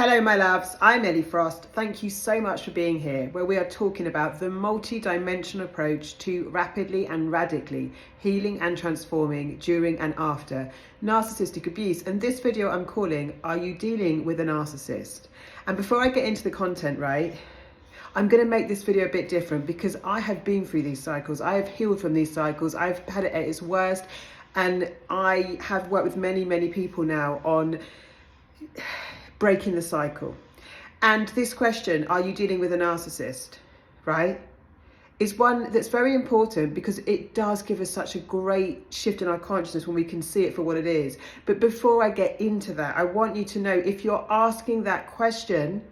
Hello my loves, I'm Ellie Frost. Thank you so much for being here, where we are talking about the multi-dimensional approach to rapidly and radically healing and transforming during and after narcissistic abuse. And this video I'm calling, Are You Dealing with a Narcissist? And before I get into the content, right, I'm going to make this video a bit different because I have been through these cycles. I have healed from these cycles. I've had it at its worst. And I have worked with many people now on breaking the cycle. And this question, are you dealing with a narcissist, right, is one that's very important because it does give us such a great shift in our consciousness when we can see it for what it is. But before I get into that, I want you to know, if you're asking that question,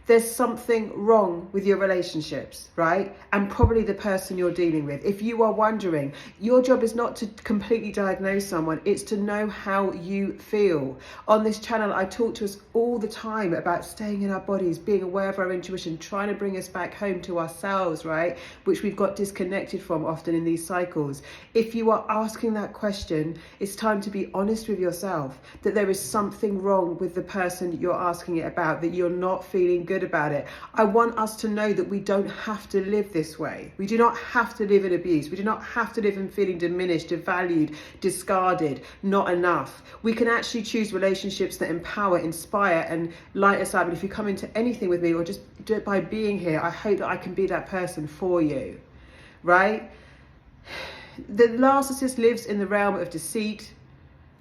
there's something wrong with your relationships, right? And probably the person you're dealing with. If you are wondering, your job is not to completely diagnose someone, it's to know how you feel. On this channel, I talk to us all the time about staying in our bodies, being aware of our intuition, trying to bring us back home to ourselves, right? Which we've got disconnected from often in these cycles. If you are asking that question, it's time to be honest with yourself, that there is something wrong with the person you're asking it about, that you're not feeling good about it. I want us to know that we don't have to live this way. We do not have to live in abuse. We do not have to live in feeling diminished, devalued, discarded, not enough. We can actually choose relationships that empower, inspire, and light us up. And if you come into anything with me, or just by being here, I hope that I can be that person for you, right? The narcissist lives in the realm of deceit,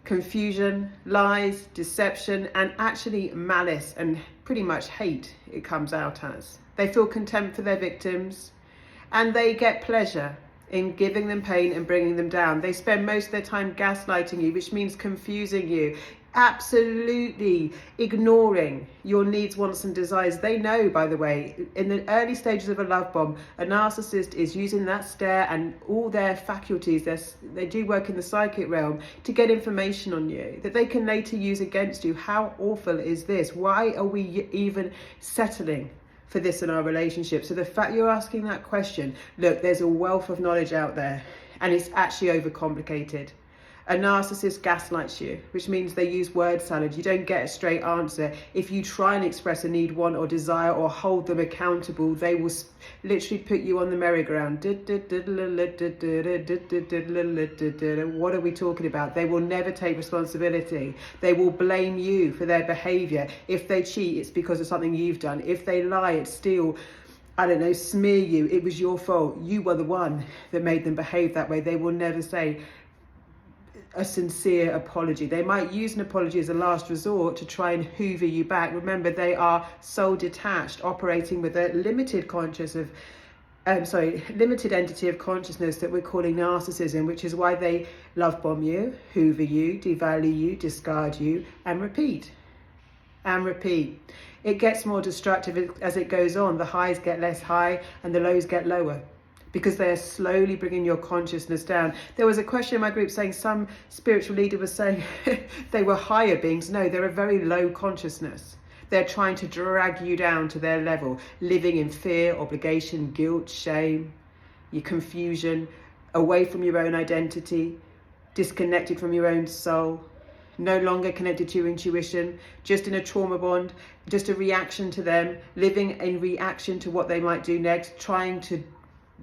confusion, lies, deception, and actually malice and pretty much hate. It comes out as they feel contempt for their victims, and they get pleasure in giving them pain and bringing them down. They spend most of their time gaslighting you, which means confusing you, absolutely ignoring your needs, wants and desires. They know, by the way, in the early stages of a love bomb, a narcissist is using that stare and all their faculties, they do work in the psychic realm, to get information on you that they can later use against you. How awful is this? Why are we even settling for this in our relationship? So the fact you're asking that question, look, there's a wealth of knowledge out there, and it's actually overcomplicated. A narcissist gaslights you, which means they use word salad. You don't get a straight answer. If you try and express a need, want, or desire, or hold them accountable, they will literally put you on the merry-go-round. What are we talking about? They will never take responsibility. They will blame you for their behavior. If they cheat, it's because of something you've done. If they lie, it's still, I don't know, smear you. It was your fault. You were the one that made them behave that way. They will never say a sincere apology. They might use an apology as a last resort to try and hoover you back. Remember, they are soul detached, operating with a limited limited entity of consciousness that we're calling narcissism, which is why they love bomb you, hoover you, devalue you, discard you, and repeat. And repeat. It gets more destructive as it goes on. The highs get less high and the lows get lower, because they are slowly bringing your consciousness down. There was a question in my group saying some spiritual leader was saying they were higher beings. No, they're a very low consciousness. They're trying to drag you down to their level, living in fear, obligation, guilt, shame, your confusion, away from your own identity, disconnected from your own soul, no longer connected to your intuition, just in a trauma bond, just a reaction to them, living in reaction to what they might do next, trying to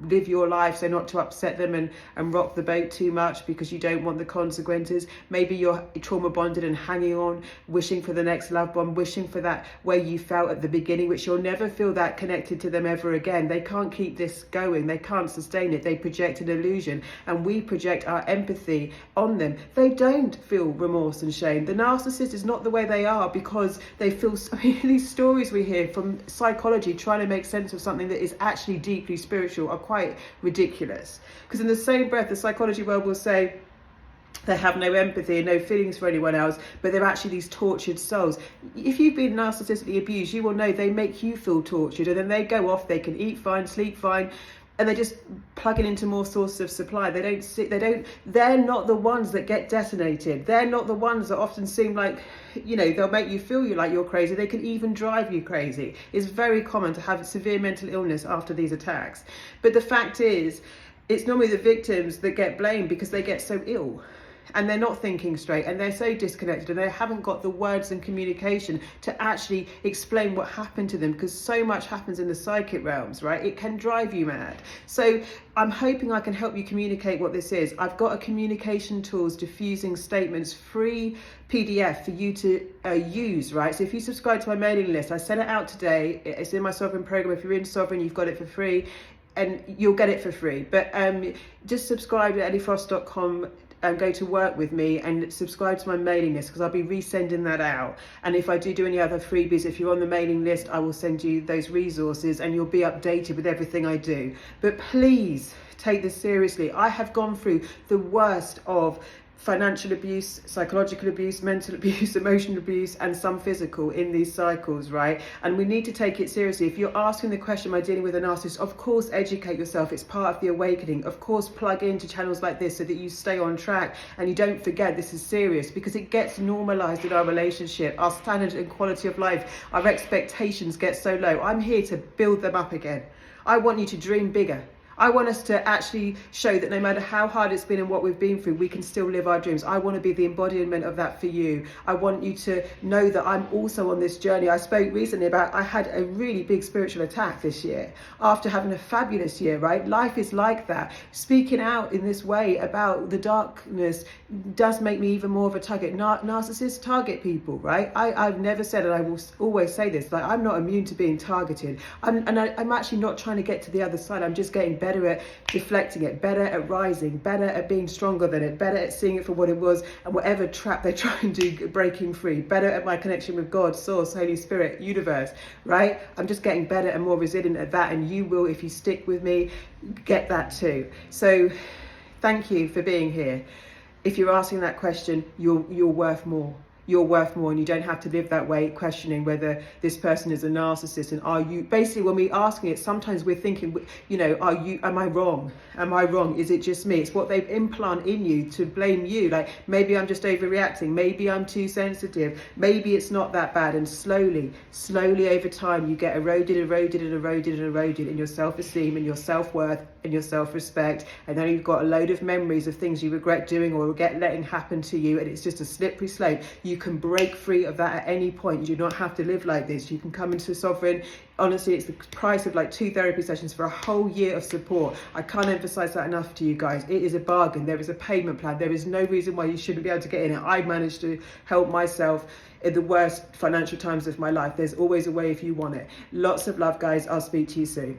live your life so not to upset them and rock the boat too much because you don't want the consequences. Maybe you're trauma bonded and hanging on, wishing for the next love bomb, wishing for that way you felt at the beginning, which you'll never feel that connected to them ever again. They can't keep this going. They can't sustain it. They project an illusion, and we project our empathy on them. They don't feel remorse and shame. The narcissist is not the way they are because they feel these stories we hear from psychology trying to make sense of something that is actually deeply spiritual are quite ridiculous. Because in the same breath, the psychology world will say they have no empathy and no feelings for anyone else, but they're actually these tortured souls. If you've been narcissistically abused, you will know they make you feel tortured, and then they go off, they can eat fine, sleep fine, and they're just plugging into more sources of supply. They're not the ones that get detonated. They're not the ones that often seem like, they'll make you feel like you're crazy. They can even drive you crazy. It's very common to have severe mental illness after these attacks. But the fact is, it's normally the victims that get blamed because they get so ill. and they're not thinking straight, and they're so disconnected, and they haven't got the words and communication to actually explain what happened to them, because so much happens in the psychic realms, right? It can drive you mad. So I'm hoping I can help you communicate what this is. I've got a communication tools, diffusing statements, free PDF for you to use, right? So if you subscribe to my mailing list, I sent it out today. It's in my Sovereign program. If you're in Sovereign, you've got it for free, and you'll get it for free. But just subscribe to elliefrost.com and go to work with me and subscribe to my mailing list, because I'll be resending that out. And if I do any other freebies, if you're on the mailing list, I will send you those resources and you'll be updated with everything I do. But please take this seriously. I have gone through the worst of financial abuse, psychological abuse, mental abuse, emotional abuse, and some physical in these cycles, right? And we need to take it seriously. If you're asking the question, am I dealing with a narcissist? Of course, educate yourself. It's part of the awakening. Of course, plug into channels like this so that you stay on track and you don't forget this is serious, because it gets normalized in our relationship. Our standard and quality of life, our expectations get so low. I'm here to build them up again. I want you to dream bigger. I want us to actually show that no matter how hard it's been and what we've been through, we can still live our dreams. I want to be the embodiment of that for you. I want you to know that I'm also on this journey. I spoke recently about, I had a really big spiritual attack this year after having a fabulous year, right? Life is like that. Speaking out in this way about the darkness does make me even more of a target. Narcissists target people, right? I've never said, and I will always say this, like, I'm not immune to being targeted. I'm actually not trying to get to the other side. I'm just getting better at deflecting it, better at rising, better at being stronger than it, better at seeing it for what it was, and whatever trap they try and do, breaking free, better at my connection with God, Source, Holy Spirit, universe, right? I'm just getting better and more resilient at that, and you will, if you stick with me, get that too. So thank you for being here. If you're asking that question, you're worth more. You're worth more, and you don't have to live that way questioning whether this person is a narcissist. And are you, basically when we're asking it, sometimes we're thinking, you know, am I wrong? Am I wrong? Is it just me? It's what they've implanted in you to blame you. Like, maybe I'm just overreacting. Maybe I'm too sensitive. Maybe it's not that bad. And slowly over time, you get eroded in your self-esteem and your self-worth and your self-respect. And then you've got a load of memories of things you regret doing or regret letting happen to you. And it's just a slippery slope. You can break free of that at any point. You do not have to live like this. You can come into Sovereign. Honestly, it's the price of like 2 therapy sessions for a whole year of support. I can't emphasize that enough to you guys. It is a bargain. There is a payment plan. There is no reason why you shouldn't be able to get in it. I managed to help myself in the worst financial times of my life. There's always a way if you want it. Lots of love, guys. I'll speak to you soon.